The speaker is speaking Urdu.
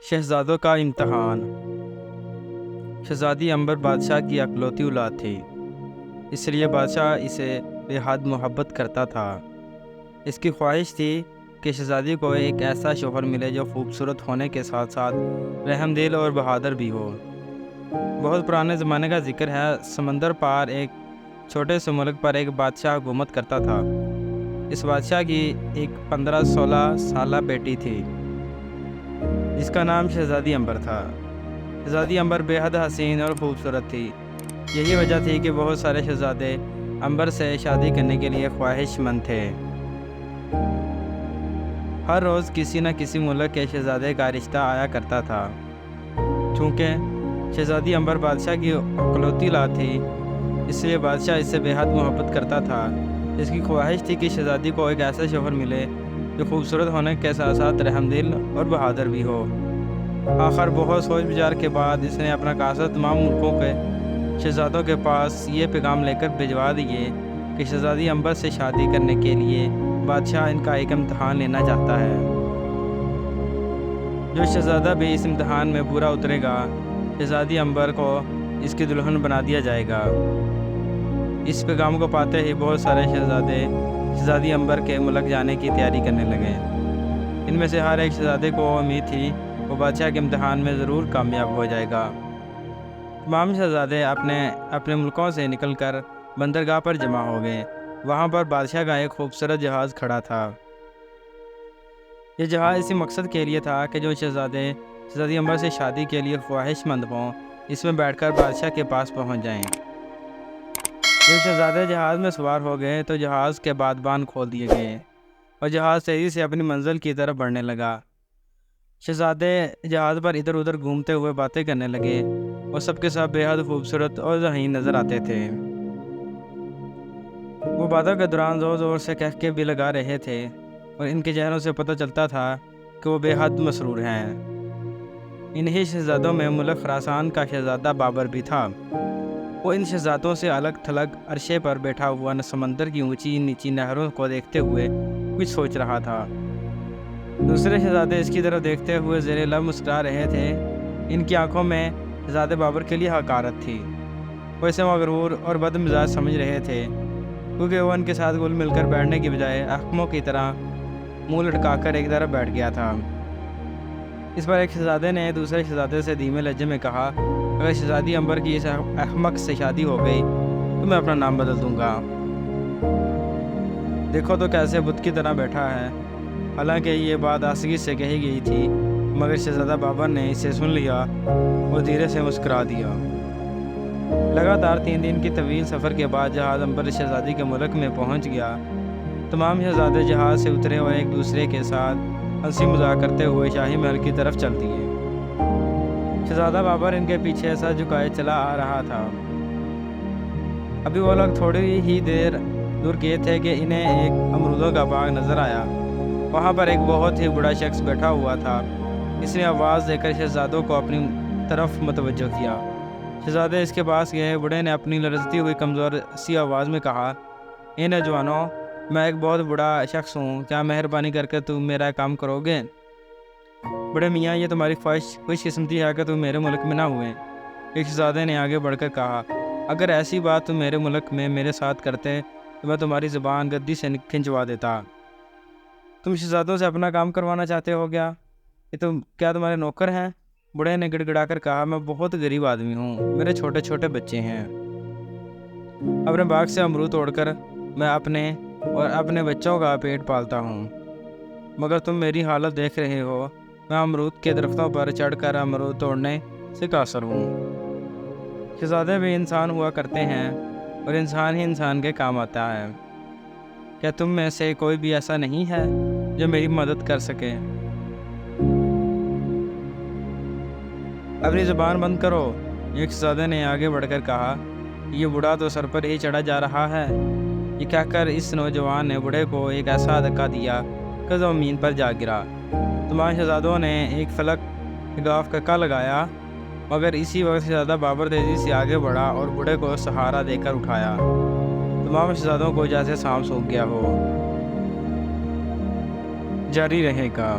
شہزادوں کا امتحان۔ شہزادی عنبر بادشاہ کی اکلوتی اولاد تھی، اس لیے بادشاہ اسے بے حد محبت کرتا تھا۔ اس کی خواہش تھی کہ شہزادی کو ایک ایسا شوہر ملے جو خوبصورت ہونے کے ساتھ ساتھ رحم دل اور بہادر بھی ہو۔ بہت پرانے زمانے کا ذکر ہے، سمندر پار ایک چھوٹے سے ملک پر ایک بادشاہ حکومت کرتا تھا۔ اس بادشاہ کی ایک 15-16 سالہ بیٹی تھی جس کا نام شہزادی عنبر تھا۔ شہزادی عنبر بے حد حسین اور خوبصورت تھی۔ یہی وجہ تھی کہ بہت سارے شہزادے عنبر سے شادی کرنے کے لیے خواہش مند تھے۔ ہر روز کسی نہ کسی ملک کے شہزادے کا رشتہ آیا کرتا تھا۔ چونکہ شہزادی عنبر بادشاہ کی اکلوتی اولاد تھی، اس لیے بادشاہ اس سے بے حد محبت کرتا تھا۔ اس کی خواہش تھی کہ شہزادی کو ایک ایسا شوہر ملے جو خوبصورت ہونے کے ساتھ ساتھ رحم دل اور بہادر بھی ہو۔ آخر بہت سوچ بچار کے بعد اس نے اپنا قاصد تمام ملکوں کے شہزادوں کے پاس یہ پیغام لے کر بھجوا دیے کہ شہزادی عنبر سے شادی کرنے کے لیے بادشاہ ان کا ایک امتحان لینا چاہتا ہے۔ جو شہزادہ بھی اس امتحان میں پورا اترے گا، شہزادی عنبر کو اس کی دلہن بنا دیا جائے گا۔ اس پیغام کو پاتے ہی بہت سارے شہزادے شہزادی عنبر کے ملک جانے کی تیاری کرنے لگے۔ ان میں سے ہر ایک شہزادے کو امید تھی وہ بادشاہ کے امتحان میں ضرور کامیاب ہو جائے گا۔ تمام شہزادے اپنے ملکوں سے نکل کر بندرگاہ پر جمع ہو گئے۔ وہاں پر بادشاہ کا ایک خوبصورت جہاز کھڑا تھا۔ یہ جہاز اسی مقصد کے لیے تھا کہ جو شہزادے شہزادی عنبر سے شادی کے لیے خواہش مند ہوں، اس میں بیٹھ کر بادشاہ کے پاس پہنچ جائیں۔ جب شہزادے جہاز میں سوار ہو گئے تو جہاز کے بادبان کھول دیے گئے اور جہاز تیزی سے اپنی منزل کی طرف بڑھنے لگا۔ شہزادے جہاز پر ادھر ادھر گھومتے ہوئے باتیں کرنے لگے اور سب کے ساتھ بے حد خوبصورت اور ذہین نظر آتے تھے۔ وہ باتوں کے دوران زور زور سے کہکے بھی لگا رہے تھے اور ان کے چہروں سے پتہ چلتا تھا کہ وہ بے حد مسرور ہیں۔ انہی شہزادوں میں ملک خراسان کا شہزادہ بابر بھی تھا۔ وہ ان شہزادوں سے الگ تھلگ عرشے پر بیٹھا ہوا سمندر کی اونچی نیچی نہروں کو دیکھتے ہوئے کچھ سوچ رہا تھا۔ دوسرے شہزادے اس کی طرف دیکھتے ہوئے زیر لب مسکرا رہے تھے۔ ان کی آنکھوں میں شہزادے بابر کے لیے حقارت تھی۔ وہ اسے مغرور اور بد مزاج سمجھ رہے تھے کیونکہ وہ ان کے ساتھ گل مل کر بیٹھنے کی بجائے احمقوں کی طرح منہ لٹکا کر ایک طرف بیٹھ گیا تھا۔ اس پر ایک شہزادے نے دوسرے شہزادے سے دھیمے لہجے میں کہا، اگر شہزادی عنبر کی اس احمق سے شادی ہو گئی تو میں اپنا نام بدل دوں گا۔ دیکھو تو کیسے بت کی طرح بیٹھا ہے۔ حالانکہ یہ بات آسگی سے کہی گئی تھی، مگر شہزادہ بابر نے اسے سن لیا اور دھیرے سے مسکرا دیا۔ لگاتار 3 دن کی طویل سفر کے بعد جہاز عنبر شہزادی کے ملک میں پہنچ گیا۔ تمام شہزادے جہاز سے اترے اور ایک دوسرے کے ساتھ ہنسی مذاق کرتے ہوئے شاہی محل کی طرف چل دیے۔ شہزادہ بابر ان کے پیچھے سر جھکائے چلا آ رہا تھا۔ ابھی وہ لوگ تھوڑی ہی دور گئے تھے کہ انہیں ایک امرودوں کا باغ نظر آیا۔ وہاں پر ایک بہت ہی بڑا شخص بیٹھا ہوا تھا۔ اس نے آواز دے کر شہزادوں کو اپنی طرف متوجہ کیا۔ شہزادے اس کے پاس گئے۔ بوڑھے نے اپنی لرزتی ہوئی کمزور سی آواز میں کہا، اے نوجوانوں، میں ایک بہت بڑا شخص ہوں، کیا مہربانی کر کے تم میرا کام کرو گے؟ بڑے میاں، یہ تمہاری خواہش خوش قسمتی ہے کہ تم میرے ملک میں نہ ہوئے۔ ایک شہزادے نے آگے بڑھ کر کہا، اگر ایسی بات تم میرے ملک میں میرے ساتھ کرتے تو میں تمہاری زبان گدی سے کھنچوا دیتا۔ تم شہزادوں سے اپنا کام کروانا چاہتے ہو کیا تمہارے نوکر ہیں؟ بوڑھے نے گڑ گڑا کر کہا، میں بہت غریب آدمی ہوں، میرے چھوٹے چھوٹے بچے ہیں۔ اپنے باغ سے امرود توڑ کر میں اپنے اور اپنے بچوں کا پیٹ پالتا ہوں، مگر تم میری حالت دیکھ رہے ہو، میں امرود کے درختوں پر چڑھ کر امرود توڑنے سے قاصر ہوں۔ شہزادے بھی انسان ہوا کرتے ہیں اور انسان ہی انسان کے کام آتا ہے۔ کیا تم میں سے کوئی بھی ایسا نہیں ہے جو میری مدد کر سکے؟ اپنی زبان بند کرو، ایک شہزادے نے آگے بڑھ کر کہا، یہ بوڑھا تو سر پر ہی چڑھا جا رہا ہے۔ یہ کہہ کر اس نوجوان نے بوڑھے کو ایک ایسا دھکا دیا کہ وہ زمین پر جا گرا۔ تمام شہزادوں نے ایک فلک گاف ککا لگایا، مگر اسی وقت شہزادہ بابر تیزی سے آگے بڑھا اور بوڑھے کو سہارا دے کر اٹھایا۔ تمام شہزادوں کو جیسے سانپ سونپ گیا ہو۔ جاری رہے گا۔